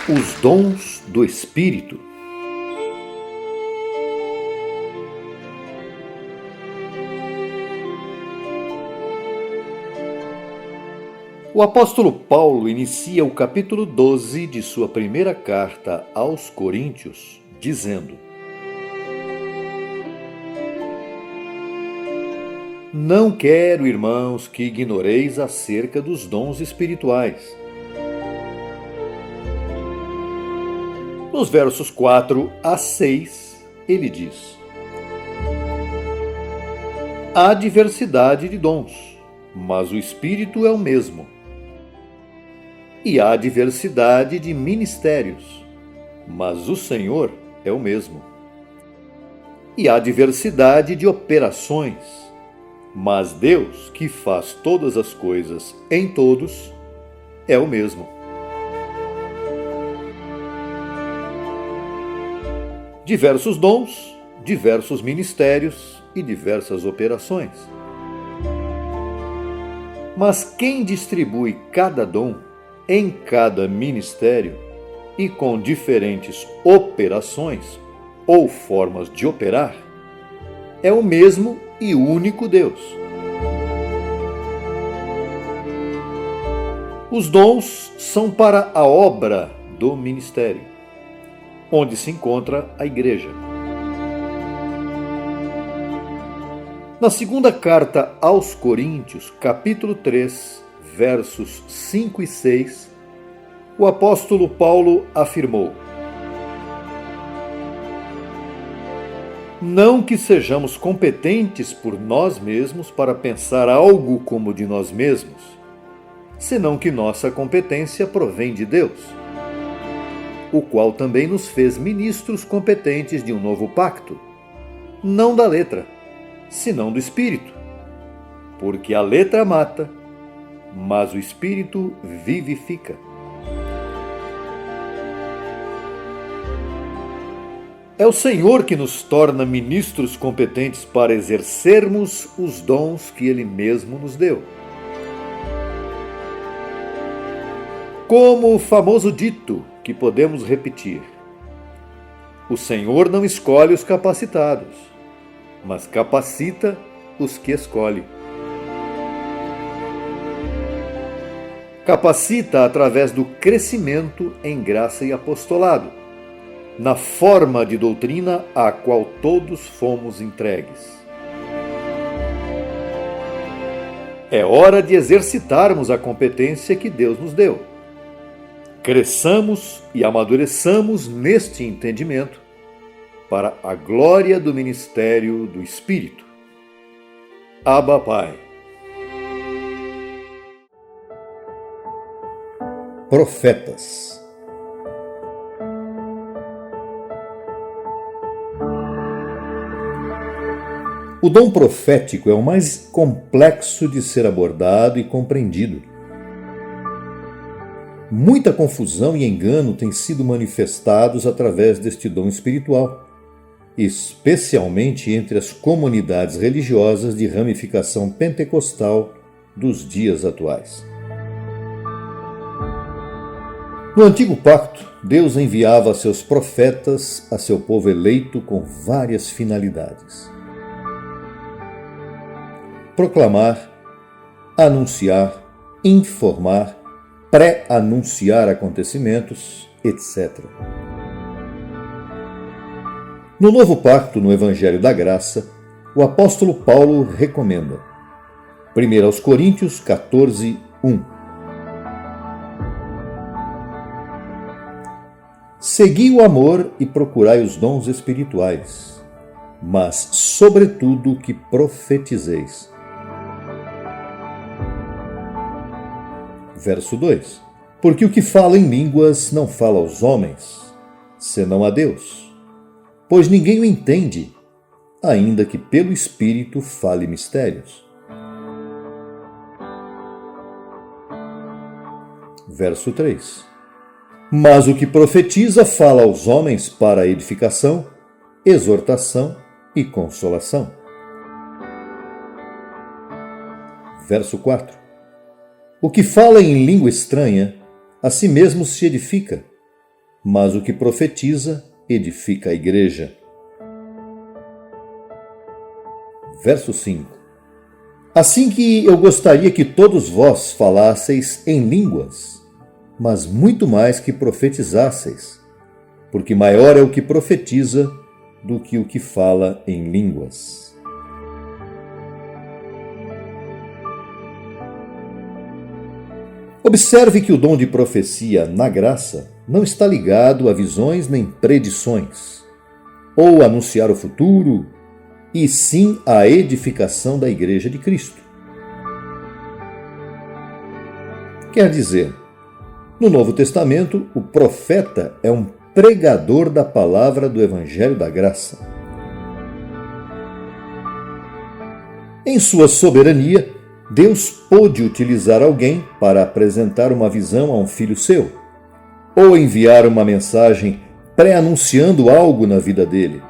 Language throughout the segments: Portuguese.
Os dons do Espírito. O apóstolo Paulo inicia o capítulo 12 de sua primeira carta aos Coríntios, dizendo: Não quero, irmãos, que ignoreis acerca dos dons espirituais. Nos versos 4 a 6, ele diz: Há diversidade de dons, mas o Espírito é o mesmo. E há diversidade de ministérios, mas o Senhor é o mesmo. E há diversidade de operações, mas Deus, que faz todas as coisas em todos, é o mesmo. Diversos dons, diversos ministérios e diversas operações. Mas quem distribui cada dom em cada ministério e com diferentes operações ou formas de operar, é o mesmo e único Deus. Os dons são para a obra do ministério, onde se encontra a igreja. Na segunda carta aos Coríntios, capítulo 3, versos 5 e 6, o apóstolo Paulo afirmou: Não que sejamos competentes por nós mesmos para pensar algo como de nós mesmos, senão que nossa competência provém de Deus, o qual também nos fez ministros competentes de um novo pacto, não da letra, senão do Espírito, porque a letra mata, mas o Espírito vivifica. É o Senhor que nos torna ministros competentes para exercermos os dons que Ele mesmo nos deu. Como o famoso dito que podemos repetir: O Senhor não escolhe os capacitados, mas capacita os que escolhe. Capacita através do crescimento em graça e apostolado, na forma de doutrina à qual todos fomos entregues. É hora de exercitarmos a competência que Deus nos deu. Cresçamos e amadureçamos neste entendimento para a glória do ministério do Espírito. Abba, Pai. Profetas. O dom profético é o mais complexo de ser abordado e compreendido. Muita confusão e engano têm sido manifestados através deste dom espiritual, especialmente entre as comunidades religiosas de ramificação pentecostal dos dias atuais. No Antigo Pacto, Deus enviava seus profetas a seu povo eleito com várias finalidades: proclamar, anunciar, informar, pré-anunciar acontecimentos, etc. No Novo Pacto, no Evangelho da Graça, o apóstolo Paulo recomenda: 1 aos Coríntios 14, 1. Segui o amor e procurai os dons espirituais, mas, sobretudo, que profetizeis. Verso 2. Porque o que fala em línguas não fala aos homens, senão a Deus, pois ninguém o entende, ainda que pelo Espírito fale mistérios. Verso 3. Mas o que profetiza fala aos homens para edificação, exortação e consolação. Verso 4. O que fala em língua estranha, a si mesmo se edifica, mas o que profetiza, edifica a igreja. Verso 5. Assim que eu gostaria que todos vós falasseis em línguas, mas muito mais que profetizasseis, porque maior é o que profetiza do que o que fala em línguas. Observe que o dom de profecia na graça não está ligado a visões nem predições, ou anunciar o futuro, e sim à edificação da Igreja de Cristo. Quer dizer, no Novo Testamento, o profeta é um pregador da palavra do Evangelho da Graça. Em sua soberania, Deus pôde utilizar alguém para apresentar uma visão a um filho seu, ou enviar uma mensagem pré-anunciando algo na vida dele.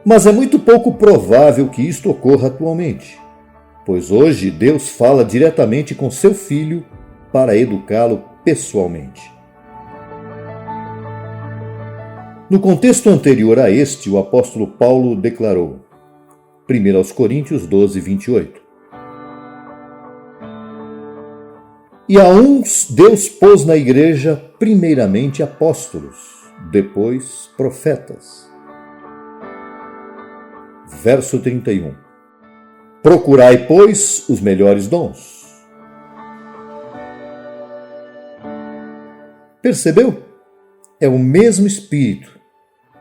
Mas é muito pouco provável que isto ocorra atualmente, pois hoje Deus fala diretamente com seu filho para educá-lo pessoalmente. No contexto anterior a este, o apóstolo Paulo declarou, 1 Coríntios 12, 28. E a uns Deus pôs na igreja primeiramente apóstolos, depois profetas. Verso 31. Procurai, pois, os melhores dons. Percebeu? É o mesmo Espírito,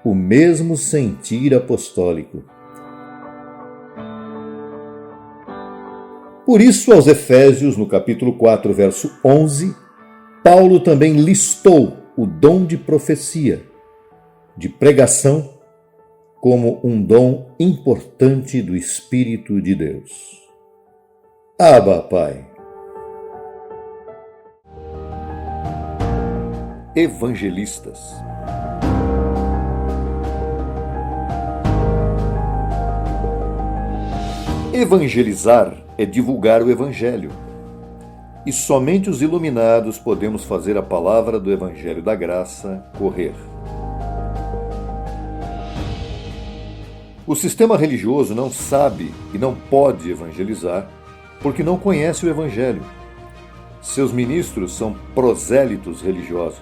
o mesmo sentir apostólico. Por isso, aos Efésios, no capítulo 4, verso 11, Paulo também listou o dom de profecia, de pregação, como um dom importante do Espírito de Deus. Abba, Pai. Evangelistas. Evangelizar é divulgar o Evangelho. E somente os iluminados podemos fazer a palavra do Evangelho da Graça correr. O sistema religioso não sabe e não pode evangelizar porque não conhece o Evangelho. Seus ministros são prosélitos religiosos.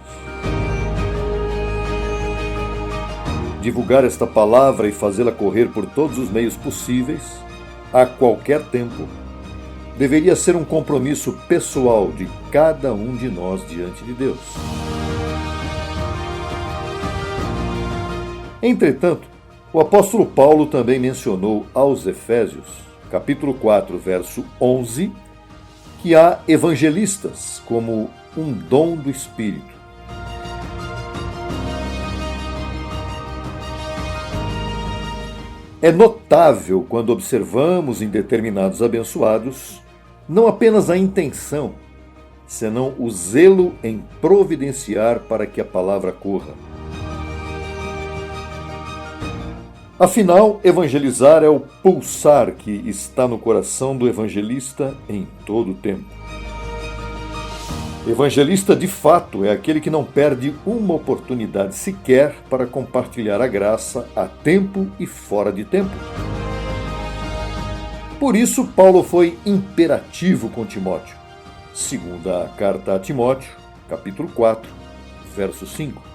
Divulgar esta palavra e fazê-la correr por todos os meios possíveis, a qualquer tempo, deveria ser um compromisso pessoal de cada um de nós diante de Deus. Entretanto, o apóstolo Paulo também mencionou aos Efésios, capítulo 4, verso 11, que há evangelistas como um dom do Espírito. É notável quando observamos em determinados abençoados não apenas a intenção, senão o zelo em providenciar para que a palavra corra. Afinal, evangelizar é o pulsar que está no coração do evangelista em todo o tempo. Evangelista, de fato, é aquele que não perde uma oportunidade sequer para compartilhar a graça a tempo e fora de tempo. Por isso, Paulo foi imperativo com Timóteo. Segunda carta a Timóteo, capítulo 4, verso 5.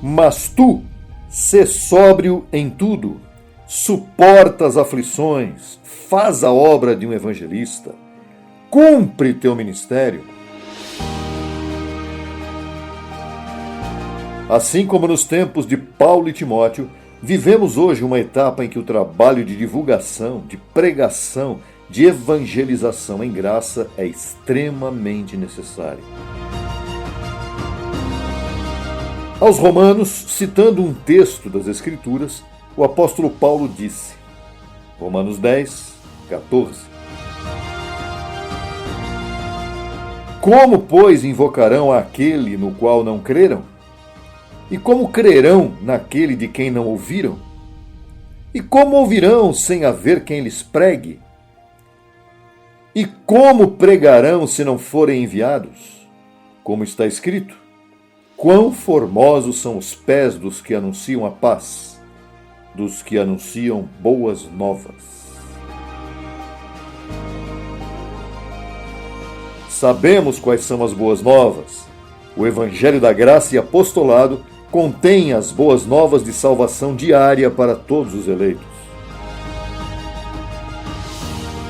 Mas tu, sê sóbrio em tudo, suporta as aflições, faz a obra de um evangelista, cumpre teu ministério. Assim como nos tempos de Paulo e Timóteo, vivemos hoje uma etapa em que o trabalho de divulgação, de pregação, de evangelização em graça é extremamente necessário. Aos Romanos, citando um texto das Escrituras, o apóstolo Paulo disse, Romanos 10, 14: Como, pois, invocarão aquele no qual não creram? E como crerão naquele de quem não ouviram? E como ouvirão sem haver quem lhes pregue? E como pregarão se não forem enviados? Como está escrito: quão formosos são os pés dos que anunciam a paz, dos que anunciam boas novas. Sabemos quais são as boas novas. O Evangelho da Graça e Apostolado contém as boas novas de salvação diária para todos os eleitos.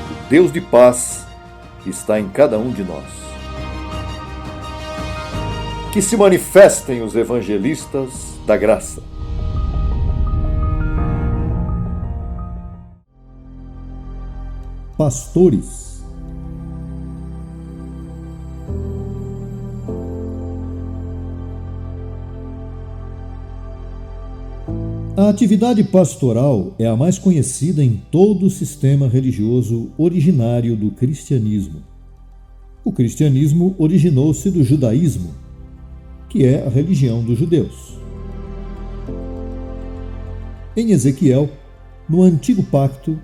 O Deus de paz está em cada um de nós. Que se manifestem os evangelistas da graça. Pastores. A atividade pastoral é a mais conhecida em todo o sistema religioso originário do cristianismo. O cristianismo originou-se do judaísmo, que é a religião dos judeus. Em Ezequiel, no Antigo Pacto,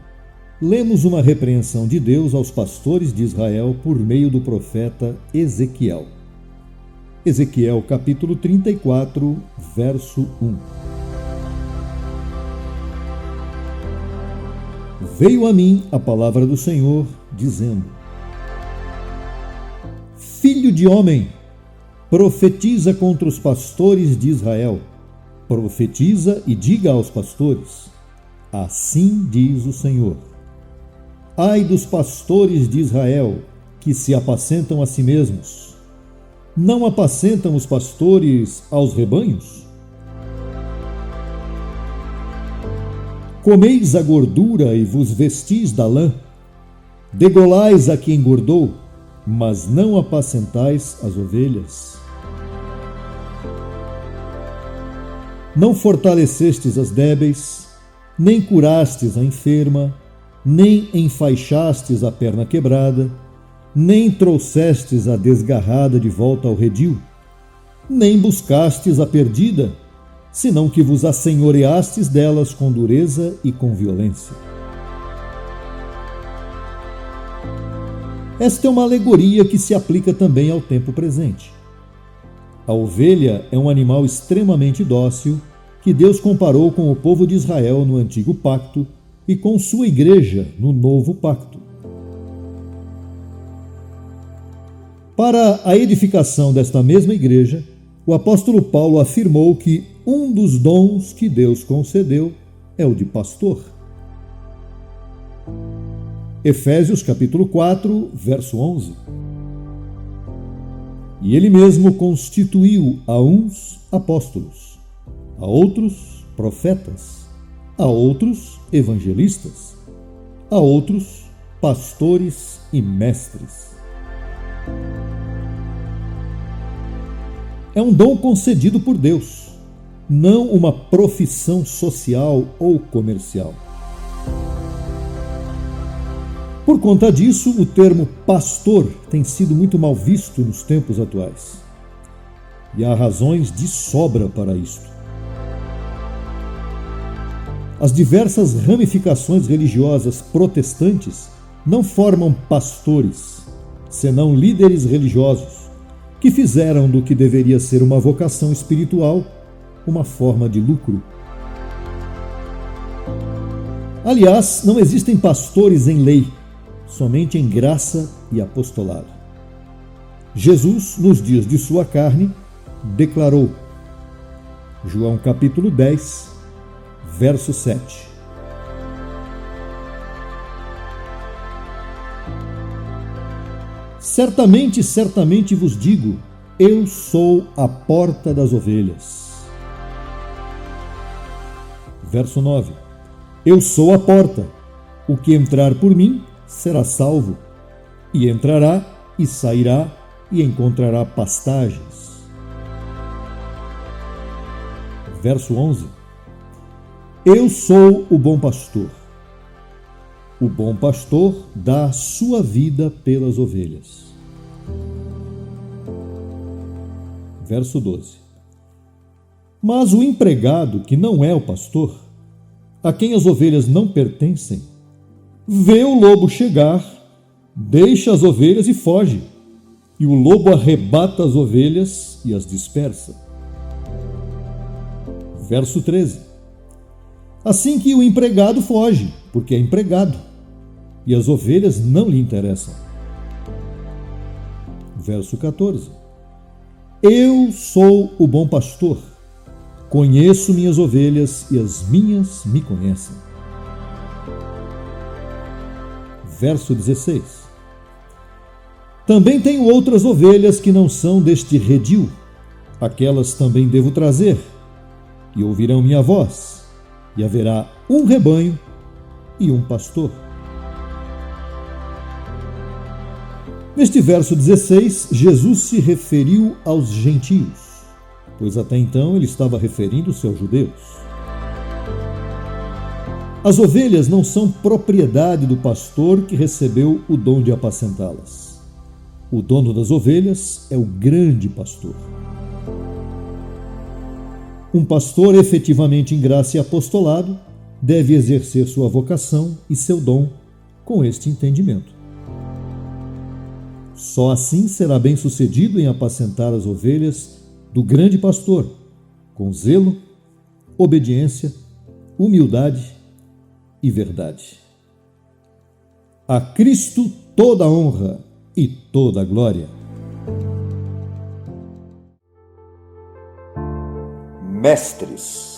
lemos uma repreensão de Deus aos pastores de Israel por meio do profeta Ezequiel. Ezequiel capítulo 34, verso 1. Veio a mim a palavra do Senhor, dizendo: Filho de homem, profetiza contra os pastores de Israel. Profetiza e diga aos pastores: assim diz o Senhor. Ai dos pastores de Israel, que se apacentam a si mesmos. Não apacentam os pastores aos rebanhos? Comeis a gordura e vos vestis da lã, degolais a que engordou, mas não apacentais as ovelhas. Não fortalecestes as débeis, nem curastes a enferma, nem enfaixastes a perna quebrada, nem trouxestes a desgarrada de volta ao redil, nem buscastes a perdida, senão que vos assenhoreastes delas com dureza e com violência. Esta é uma alegoria que se aplica também ao tempo presente. A ovelha é um animal extremamente dócil que Deus comparou com o povo de Israel no Antigo Pacto e com sua igreja no Novo Pacto. Para a edificação desta mesma igreja, o apóstolo Paulo afirmou que um dos dons que Deus concedeu é o de pastor. Efésios capítulo 4, verso 11. E ele mesmo constituiu a uns apóstolos, a outros profetas, a outros evangelistas, a outros pastores e mestres. É um dom concedido por Deus, não uma profissão social ou comercial. Por conta disso, o termo pastor tem sido muito mal visto nos tempos atuais. E há razões de sobra para isto. As diversas ramificações religiosas protestantes não formam pastores, senão líderes religiosos, que fizeram do que deveria ser uma vocação espiritual uma forma de lucro. Aliás, não existem pastores em lei, somente em graça e apostolado. Jesus, nos dias de sua carne, declarou, João capítulo 10, verso 7. Certamente, certamente vos digo, eu sou a porta das ovelhas. Verso 9. Eu sou a porta. O que entrar por mim será salvo, e entrará e sairá e encontrará pastagens. Verso 11. Eu sou o bom pastor. O bom pastor dá a sua vida pelas ovelhas. verso 12. Mas o empregado, que não é o pastor, a quem as ovelhas não pertencem, vê o lobo chegar, deixa as ovelhas e foge, e o lobo arrebata as ovelhas e as dispersa. Verso 13. Assim que o empregado foge, porque é empregado, e as ovelhas não lhe interessam. Verso 14. Eu sou o bom pastor, conheço minhas ovelhas e as minhas me conhecem. Verso 16. Também tenho outras ovelhas que não são deste redil, aquelas também devo trazer, e ouvirão minha voz, e haverá um rebanho e um pastor. Neste verso 16, Jesus se referiu aos gentios, pois até então ele estava referindo-se aos judeus. As ovelhas não são propriedade do pastor que recebeu o dom de apacentá-las. O dono das ovelhas é o grande pastor. Um pastor efetivamente em graça e apostolado deve exercer sua vocação e seu dom com este entendimento. Só assim será bem-sucedido em apacentar as ovelhas do grande pastor, com zelo, obediência, humildade e verdade. A Cristo toda a honra e toda a glória. Mestres.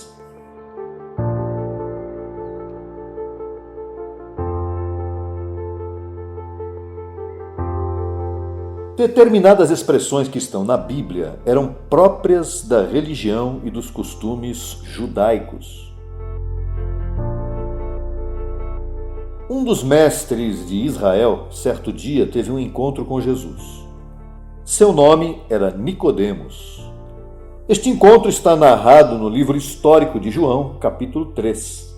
Determinadas expressões que estão na Bíblia eram próprias da religião e dos costumes judaicos. Um dos mestres de Israel, certo dia, teve um encontro com Jesus. Seu nome era Nicodemos. Este encontro está narrado no livro histórico de João, capítulo 3.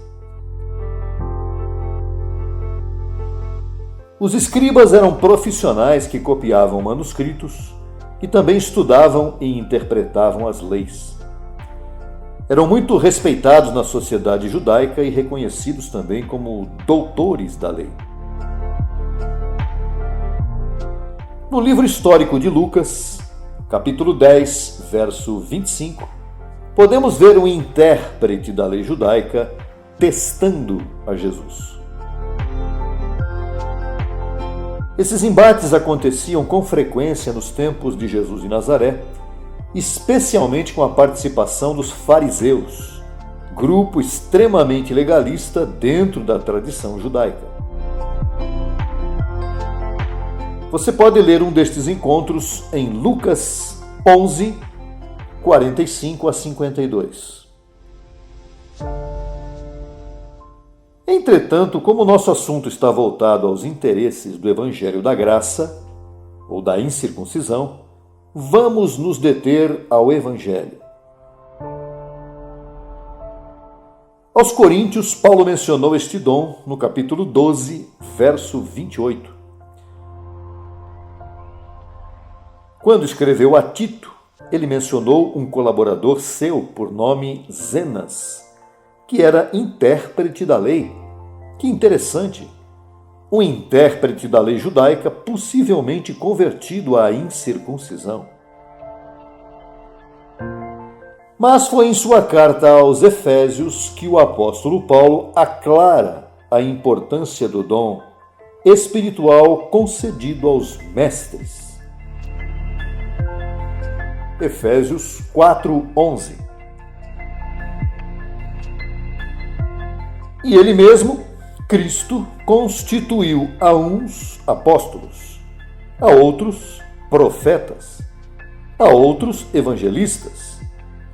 Os escribas eram profissionais que copiavam manuscritos e também estudavam e interpretavam as leis. Eram muito respeitados na sociedade judaica e reconhecidos também como doutores da lei. No livro histórico de Lucas, capítulo 10, verso 25, podemos ver um intérprete da lei judaica testando a Jesus. Esses embates aconteciam com frequência nos tempos de Jesus de Nazaré, especialmente com a participação dos fariseus, grupo extremamente legalista dentro da tradição judaica. Você pode ler um destes encontros em Lucas 11, 45 a 52. Entretanto, como o nosso assunto está voltado aos interesses do Evangelho da Graça, ou da incircuncisão, vamos nos deter ao Evangelho. Aos Coríntios, Paulo mencionou este dom no capítulo 12, verso 28. Quando escreveu a Tito, ele mencionou um colaborador seu por nome Zenas, que era intérprete da lei. Que interessante! Um intérprete da lei judaica, possivelmente convertido à incircuncisão. Mas foi em sua carta aos Efésios que o apóstolo Paulo aclara a importância do dom espiritual concedido aos mestres. Efésios 4:11. E ele mesmo, Cristo, constituiu a uns apóstolos, a outros profetas, a outros evangelistas,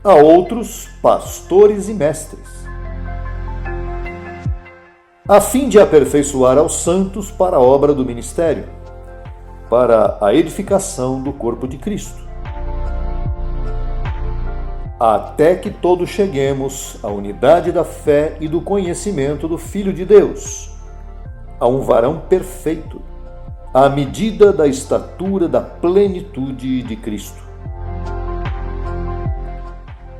a outros pastores e mestres, a fim de aperfeiçoar aos santos para a obra do ministério, para a edificação do corpo de Cristo, até que todos cheguemos à unidade da fé e do conhecimento do Filho de Deus, a um varão perfeito, à medida da estatura da plenitude de Cristo.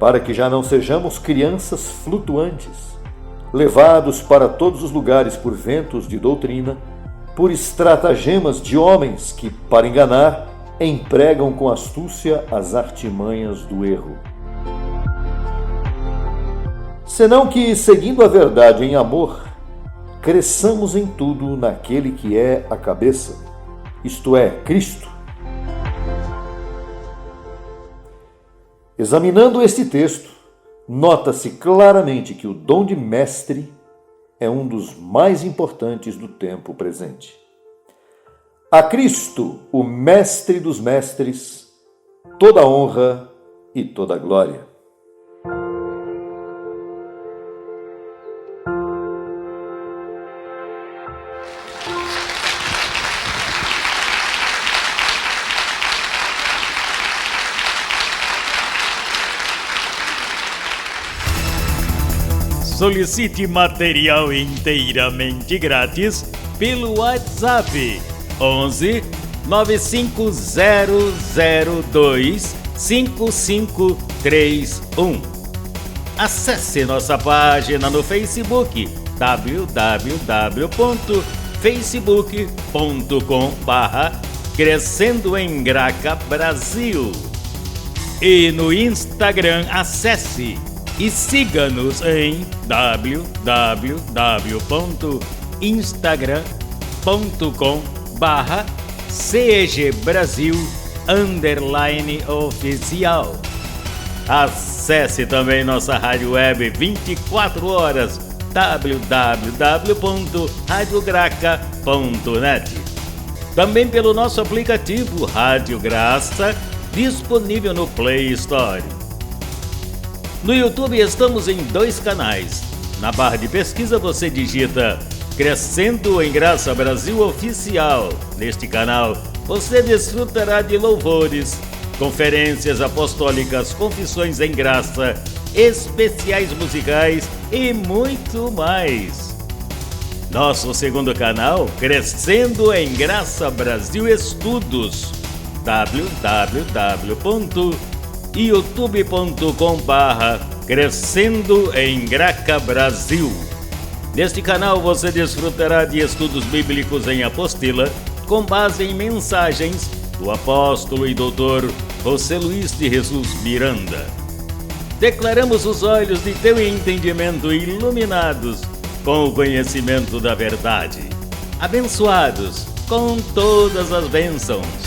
para que já não sejamos crianças flutuantes, levados para todos os lugares por ventos de doutrina, por estratagemas de homens que, para enganar, empregam com astúcia as artimanhas do erro. Senão que, seguindo a verdade em amor, cresçamos em tudo naquele que é a cabeça, isto é, Cristo. Examinando este texto, nota-se claramente que o dom de mestre é um dos mais importantes do tempo presente. A Cristo, o mestre dos mestres, toda honra e toda glória. Solicite material inteiramente grátis pelo WhatsApp 11 95002 5531. Acesse nossa página no Facebook www.facebook.com/Crescendo em Graca Brasil e no Instagram acesse e siga-nos em www.instagram.com/CEGBrasil_oficial. Acesse também nossa rádio web 24 horas www.radiograca.net. Também pelo nosso aplicativo Rádio Graça, disponível no Play Store. No YouTube estamos em 2 canais. Na barra de pesquisa você digita Crescendo em Graça Brasil Oficial. Neste canal você desfrutará de louvores, conferências apostólicas, confissões em graça, especiais musicais e muito mais. Nosso segundo canal, Crescendo em Graça Brasil Estudos, www.youtube.com/Crescendo em Graca Brasil. Neste canal você desfrutará de estudos bíblicos em apostila, com base em mensagens do apóstolo e doutor José Luiz de Jesus Miranda. Declaramos os olhos de teu entendimento iluminados com o conhecimento da verdade, abençoados com todas as bênçãos.